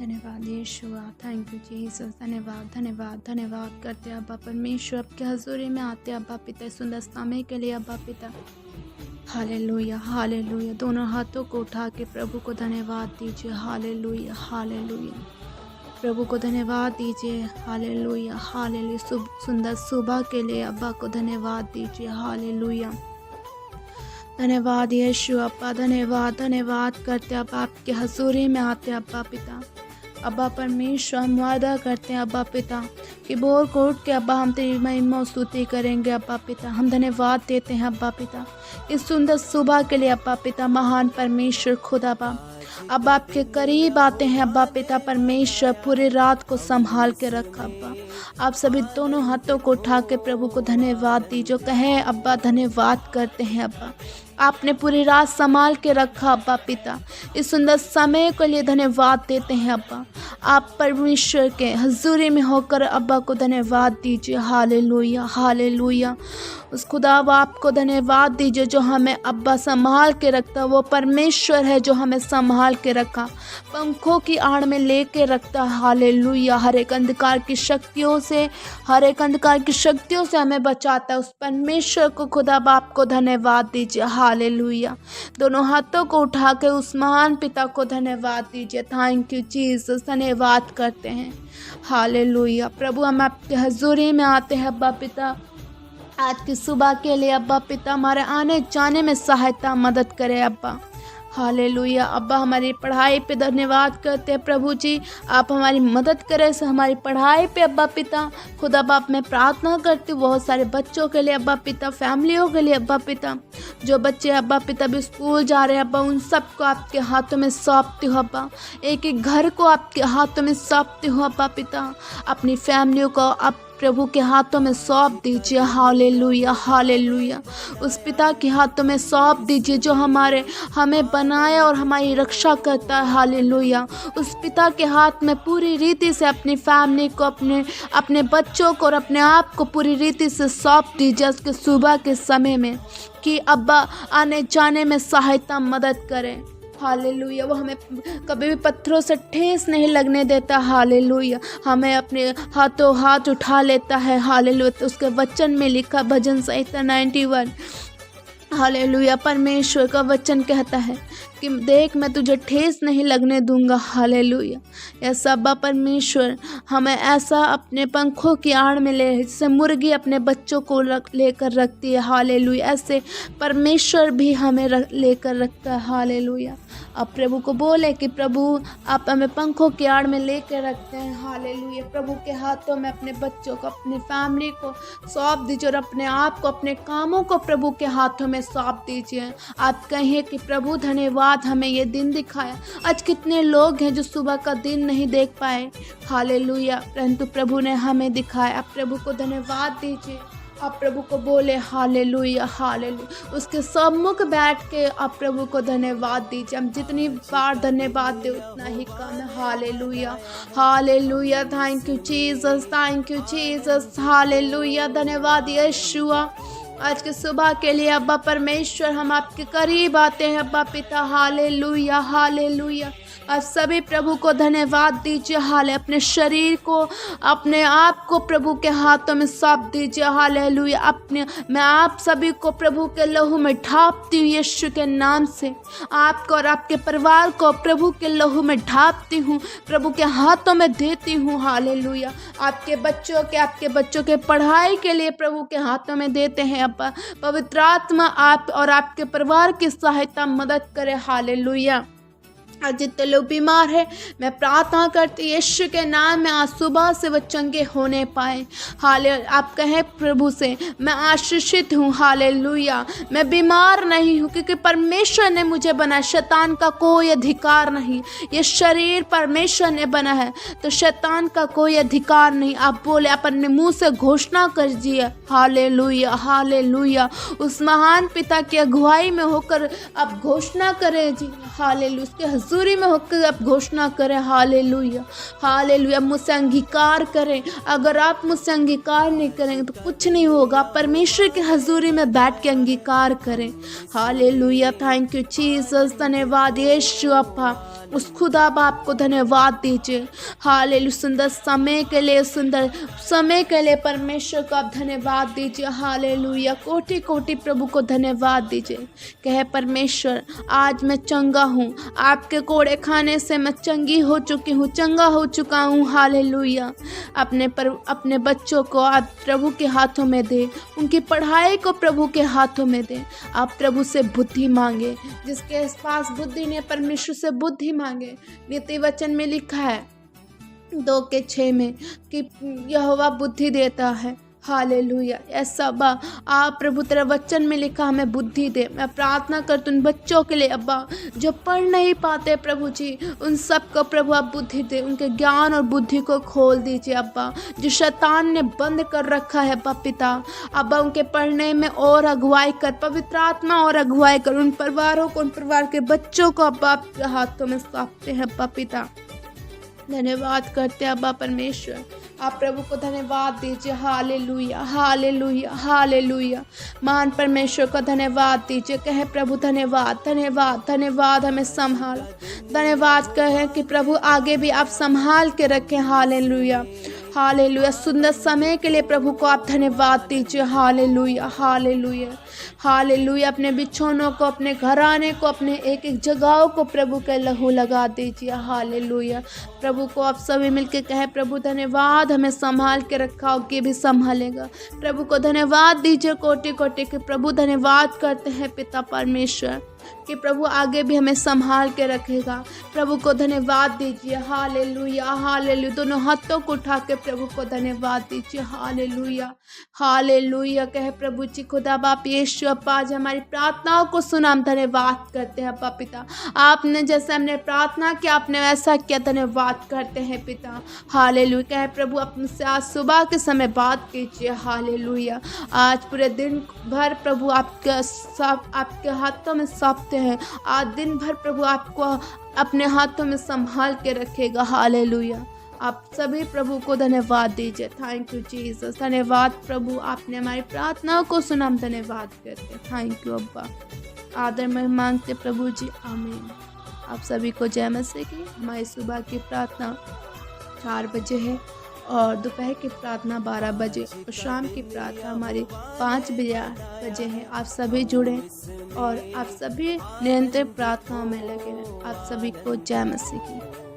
धन्यवाद यीशुआ, thank you Jesus. धन्यवाद धन्यवाद धन्यवाद करते हैं अब्बा परमेश्वर, आपके हजूरी में आते हैं अब्बा पिता, सुंदर समय के लिए अब्बा पिता। हालेलुया हालेलुया, दोनों हाथों को उठा के प्रभु को धन्यवाद दीजिए। हालेलुया हालेलुया, प्रभु को धन्यवाद दीजिए। हालेलुया हालेलुया, सुंदर सुबह के लिए अब्बा को धन्यवाद दीजिए। हालेलुया, धन्यवाद यीशु अब्बा, धन्यवाद धन्यवाद करते अब आपके हजूरी में आते अब्बा पिता। अब्बा परमेश्वर, हम वादा करते हैं अब्बा पिता कि बोर को उठ के अब्बा हम तेरी महिमा स्तुति करेंगे अब्बा पिता। हम धन्यवाद देते हैं अब्बा पिता इस सुंदर सुबह के लिए अब्बा पिता। महान परमेश्वर खुदा अब आपके करीब आते हैं अब्बा पिता परमेश्वर, पूरी रात को संभाल के रखा अब्बा। आप सभी दोनों हाथों को उठा के प्रभु को धन्यवाद दीजिए, कहें अब्बा धन्यवाद करते हैं अब्बा, आपने पूरी रात संभाल के रखा अब्बा पिता। इस सुंदर समय के लिए धन्यवाद देते हैं अब्बा। आप परमेश्वर के हजूरी में होकर अब्बा को धन्यवाद दीजिए। हालेलुया हालेलुया, उस खुदा आपको धन्यवाद दीजिए जो हमें अब्बा संभाल के रखता। वो परमेश्वर है जो हमें संभाल के रखा, पंखों की आड़ में लेके रखता। हालेलुया, हर एक अंधकार की शक्तियों से, हर एक अंधकार की शक्तियों से हमें बचाता है। उस परमेश्वर को खुदा बाप को धन्यवाद दीजिए। हालेलुया, दोनों हाथों को उठा के उस महान पिता को धन्यवाद दीजिए। थैंक यू जीसस, धन्यवाद करते हैं। हालेलुया, प्रभु हम आपके हजूरी में आते हैं अब्बा पिता। आज की सुबह के लिए अब्बा पिता हमारे आने जाने में सहायता मदद करे अब्बा। हालेलुया, अब्बा हमारी पढ़ाई पे धन्यवाद करते हैं प्रभु जी, आप हमारी मदद करें हमारी पढ़ाई पे अब्बा पिता। खुदा बाप मैं प्रार्थना करती हूँ बहुत सारे बच्चों के लिए अब्बा पिता, फैमिलियों के लिए अब्बा पिता, जो बच्चे अब्बा पिता भी स्कूल जा रहे हैं अब्बा, उन सबको आपके हाथों में सौंपती हूँ अब्बा। एक एक घर को आपके हाथों में सौंपती हूँ अब्बा पिता। अपनी फैमिलियों को आप प्रभु के हाथों में सौंप दीजिए। हालेलुया हालेलुया, उस पिता के हाथों में सौंप दीजिए जो हमें बनाया और हमारी रक्षा करता है। हालेलुया, उस पिता के हाथ में पूरी रीति से अपनी फैमिली को, अपने बच्चों को और अपने आप को पूरी रीति से सौंप दीजिए उसके सुबह के समय में, कि अब्बा आने जाने में सहायता मदद करें। हालेलुया, वो हमें कभी भी पत्थरों से ठेस नहीं लगने देता। हालेलुया, हमें अपने हाथों हाथ उठा लेता है। हालेलुया, तो उसके वचन में लिखा भजन संहिता 91, हालेलुया, परमेश्वर का वचन कहता है कि देख मैं तुझे ठेस नहीं लगने दूंगा। हालेलुया, ऐसा अब्बा परमेश्वर हमें ऐसा अपने पंखों की आड़ में ले, जैसे मुर्गी अपने बच्चों को लेकर रखती है। हालेलुया, ऐसे परमेश्वर भी हमें लेकर रखता है। हालेलुया, अब प्रभु को बोले कि प्रभु आप हमें पंखों की आड़ में लेकर रखते हैं। हालेलुया, प्रभु के हाथों में अपने बच्चों को, अपनी फैमिली को सौंप दीजिए और अपने आप को, अपने कामों को प्रभु के हाथों में सौंप दीजिए। आप कहिए कि प्रभु धन्यवाद हमें ये दिन दिखाया। आज कितने लोग हैं जो सुबह का दिन नहीं देख पाए। हालेलुया, परंतु प्रभु ने हमें दिखाया। आप प्रभु को धन्यवाद दीजिए। आप प्रभु को बोले हालेलुया हालेलुया, उसके सम्मुख बैठ के आप प्रभु को धन्यवाद दीजिए। हम जितनी बार धन्यवाद दे उतना ही कम है। Hallelujah hallelujah, thank you Jesus, thank you Jesus. Hallelujah, धन्यवाद यीशुआ। आज के सुबह के लिए अब्बा परमेश्वर हम आपके करीब आते हैं अब्बा पिता। हालेलुया हालेलुया, आप सभी प्रभु को धन्यवाद दीजिए। हाले अपने शरीर को, अपने आप को प्रभु के हाथों में सौंप दीजिए। हालेलुया, मैं आप सभी को प्रभु के लहू में ढापती हूँ यीशु के नाम से। आपको और आपके परिवार को प्रभु के लहू में ढापती हूँ, प्रभु के हाथों में देती हूँ। हालेलुया, आपके बच्चों के पढ़ाई के लिए प्रभु के हाथों में देते हैं अब्बा। पवित्र आत्मा आप और आपके परिवार की सहायता मदद करे। हालेलुया, आज जितने लोग बीमार हैं मैं प्रार्थना करती यीशु के नाम में आज सुबह से वो चंगे होने पाए। हालेलुया, आप कहें प्रभु से मैं आशीषित हूँ। हालेलुया, मैं बीमार नहीं हूँ क्योंकि परमेश्वर ने मुझे बनाया, शैतान का कोई अधिकार नहीं। ये शरीर परमेश्वर ने बना है तो शैतान का कोई अधिकार नहीं। आप बोले, अपने मुँह से घोषणा कर दीजिए। हालेलुया हालेलुया, उस महान पिता की अगुवाई में होकर आप घोषणा करें जी। हालेलुया, उसके हजूरी में होकर आप घोषणा करें। हालेलुया हालेलुया, मुझसे अंगीकार करें। अगर आप मुझसे अंगीकार नहीं करेंगे तो कुछ नहीं होगा। परमेश्वर के हजूरी में बैठ के अंगीकार करें। हालेलुया, थैंक यू जीसस, धन्यवाद यीशु अप्पा। उस खुदा बाप को धन्यवाद दीजिए। हालेलुया, सुंदर समय के लिए, सुंदर समय के लिए परमेश्वर को आप धन्यवाद दीजिए। हालेलुया, कोटि कोटि प्रभु को धन्यवाद दीजिए। कहे परमेश्वर आज मैं चंगा हूँ, आपके कोड़े खाने से मैं चंगी हो चुकी हूँ, चंगा हो चुका हूँ। हालेलुया, अपने बच्चों को आप प्रभु के हाथों में दे, उनकी पढ़ाई को प्रभु के हाथों में दे। आप प्रभु से बुद्धि मांगे, जिसके पास बुद्धि नहीं, परमेश्वर से बुद्धि मांगे। नीति वचन में लिखा है 2:6 में कि यहोवा बुद्धि देता है। हालेलुया, ऐसा अब्बा आप प्रभु तेरा वचन में लिखा हमें बुद्धि दे। मैं प्रार्थना करती हूँ उन बच्चों के लिए अब्बा जो पढ़ नहीं पाते प्रभु जी, उन सब को प्रभु आप बुद्धि दे, उनके ज्ञान और बुद्धि को खोल दीजिए अब्बा, जो शैतान ने बंद कर रखा है अब्बा पिता। अब्बा उनके पढ़ने में और अगुवाई कर, पवित्र आत्मा और अगुवाई कर। उन परिवारों को, उन परिवार के बच्चों को अब्बा आपके हाथों में सौंपते हैं अब्बा पिता। धन्यवाद करते हैं अब्बा परमेश्वर, आप प्रभु को धन्यवाद दीजिए। हालेलुया, हालेलुया, हालेलुया, महान परमेश्वर को धन्यवाद दीजिए। कहे प्रभु धन्यवाद, धन्यवाद, धन्यवाद, हमें संभाल। धन्यवाद कहे कि प्रभु आगे भी आप संभाल के रखें। हालेलुया, हालेलुया, सुंदर समय के लिए प्रभु को आप धन्यवाद दीजिए। हालेलुया, हालेलुया, हालेलुया, अपने बिछौनों को, अपने घराने को, अपने एक एक जगहों को प्रभु के लहू लगा दीजिए। हालेलुया, प्रभु को आप सभी मिलके कहे प्रभु धन्यवाद, हमें संभाल के रखा, आगे भी संभालेगा। प्रभु को धन्यवाद दीजिए कोटि कोटि के प्रभु धन्यवाद करते हैं पिता परमेश्वर कि प्रभु आगे भी हमें संभाल के रखेगा। प्रभु को धन्यवाद दीजिए। हालेलुया, हालेलुया, दोनों हाथों को उठा के प्रभु को धन्यवाद दीजिए। हालेलुया, हालेलुया, कहे प्रभु जी खुदा बाप यीशु अप्पा आज हमारी प्रार्थनाओं को सुना, हम धन्यवाद करते हैं अप्पा पिता। आपने जैसे हमने प्रार्थना किया आपने वैसा किया, धन्यवाद करते हैं पिता। हालेलुया, कहे प्रभु अपने आज सुबह के समय बात कीजिए। हालेलुया, आज पूरे दिन भर प्रभु आपके हाथों में सौंपते हैं। आज दिन भर प्रभु आपको अपने हाथों में संभाल के रखेगा। हालेलुया, आप सभी प्रभु को धन्यवाद दीजिए। थैंक यू जीसस, धन्यवाद प्रभु, आपने हमारी प्रार्थनाओं को सुना, हम धन्यवाद करते। थैंक यू अब्बा, आदर में मांगते प्रभु जी, आमीन। आप सभी को जय मसीह की। हमारी सुबह की प्रार्थना 4 बजे है और दोपहर की प्रार्थना 12 बजे और शाम की प्रार्थना हमारी 5 बजे है। आप सभी जुड़ें और आप सभी निरंतर प्रार्थनाओं में लगे रहें। आप सभी को जय मसीह की।